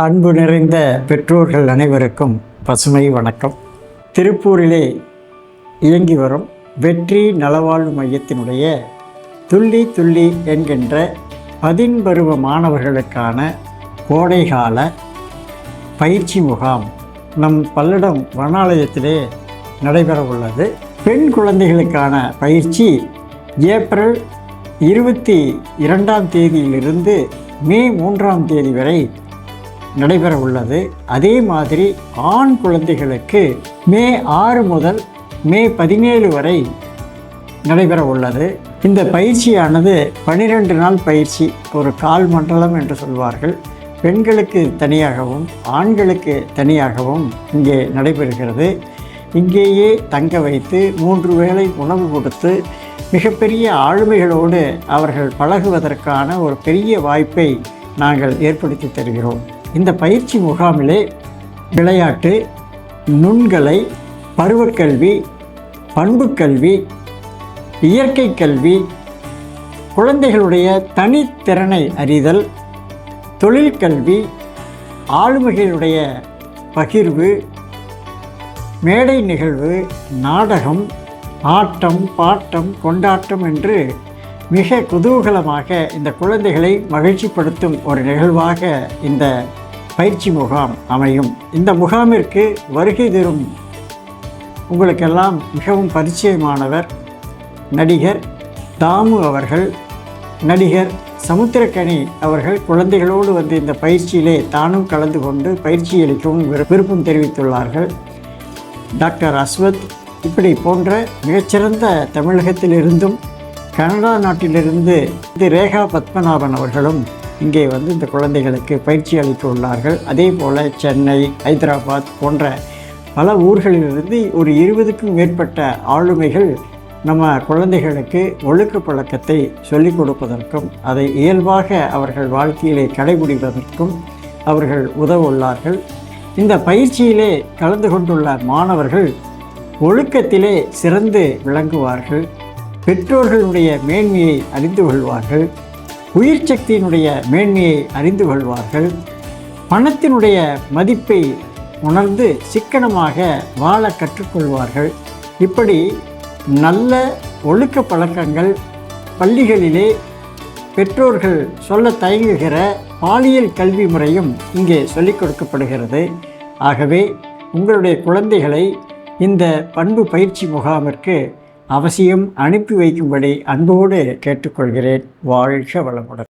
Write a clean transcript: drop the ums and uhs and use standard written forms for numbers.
அன்பு நிறைந்த பெற்றோர்கள் அனைவருக்கும் பசுமை வணக்கம். திருப்பூரிலே இயங்கி வரும் வெற்றி நலவாழ்வு மையத்தினுடைய துள்ளி துள்ளி என்கின்ற 10 பருவ மாணவர்களுக்கான கோடைகால பயிற்சி முகாம் நம் பல்லடம் வனாலயத்திலே நடைபெற உள்ளது. பெண் குழந்தைகளுக்கான பயிற்சி ஏப்ரல் 22ஆம் தேதியிலிருந்து மே 3ஆம் தேதி வரை நடைபெற உள்ளது. அதே மாதிரி ஆண் குழந்தைகளுக்கு மே 6 முதல் மே 17 வரை நடைபெற உள்ளது. இந்த பயிற்சியானது 12 நாள் பயிற்சி, ஒரு கால் மண்டலம் என்று சொல்வார்கள். பெண்களுக்கு தனியாகவும் ஆண்களுக்கு தனியாகவும் இங்கே நடைபெறுகிறது. இங்கேயே தங்க வைத்து 3 வேளை உணவு கொடுத்து மிகப்பெரிய ஆளுமைகளோடு அவர்கள் பழகுவதற்கான ஒரு பெரிய வாய்ப்பை நாங்கள் ஏற்படுத்தி தருகிறோம். இந்த பயிற்சி முகாமிலே விளையாட்டு, நுண்கலை, பருவக்கல்வி, பண்புக்கல்வி, இயற்கை கல்வி, குழந்தைகளுடைய தனித்திறனை அறிதல், தொழிற்கல்வி, ஆளுமைகளுடைய பகிர்வு, மேடை நிகழ்வு, நாடகம், ஆட்டம், பாட்டம், கொண்டாட்டம் என்று மிக குதூகலமாக இந்த குழந்தைகளை மகிழ்ச்சிப்படுத்தும் ஒரு நிகழ்வாக இந்த பயிற்சி முகாம் அமையும். இந்த முகாமிற்கு வருகை தரும் உங்களுக்கெல்லாம் மிகவும் பரிச்சயமானவர் நடிகர் தாமு அவர்கள். நடிகர் சமுத்திரக்கனி அவர்கள் குழந்தைகளோடு வந்து இந்த பயிற்சியிலே தானும் கலந்து கொண்டு பயிற்சி அளிக்கவும் விருப்பம் தெரிவித்துள்ளார்கள். டாக்டர் அஸ்வத் இப்படி போன்ற மிகச்சிறந்த தமிழகத்திலிருந்தும் கனடா நாட்டிலிருந்து ரேகா பத்மநாபன் அவர்களும் இங்கே வந்து இந்த குழந்தைகளுக்கு பயிற்சி அளிக்க உள்ளார்கள். அதே போல் சென்னை, ஹைதராபாத் போன்ற பல ஊர்களிலிருந்து ஒரு 20க்கும் மேற்பட்ட ஆளுமைகள் நம்ம குழந்தைகளுக்கு ஒழுக்க பழக்கத்தை சொல்லிக் கொடுப்பதற்கும் அதை இயல்பாக அவர்கள் வாழ்க்கையிலே கடைபிடிப்பதற்கும் அவர்கள் உதவ உள்ளார்கள். இந்த பயிற்சியிலே கலந்து கொண்டுள்ள மாணவர்கள் ஒழுக்கத்திலே சிறந்து விளங்குவார்கள். பெற்றோர்களுடைய மேன்மையை அறிந்து கொள்வார்கள். உயிர் சக்தியினுடைய மேன்மையை அறிந்து கொள்வார்கள். பணத்தினுடைய மதிப்பை உணர்ந்து சிக்கனமாக வாழ கற்றுக்கொள்வார்கள். இப்படி நல்ல ஒழுக்க பழக்கங்கள் பள்ளிகளிலே பெற்றோர்கள் சொல்ல தயங்குகிற பாலியல் கல்வி முறையும் இங்கே சொல்லிக் கொடுக்கப்படுகிறது. ஆகவே உங்களுடைய குழந்தைகளை இந்த பண்பு பயிற்சி முகாமிற்கு அவசியம் அனுப்பி வைக்கும்படி அன்போடு கேட்டுக்கொள்கிறேன். வாழ்க வளமுடன்.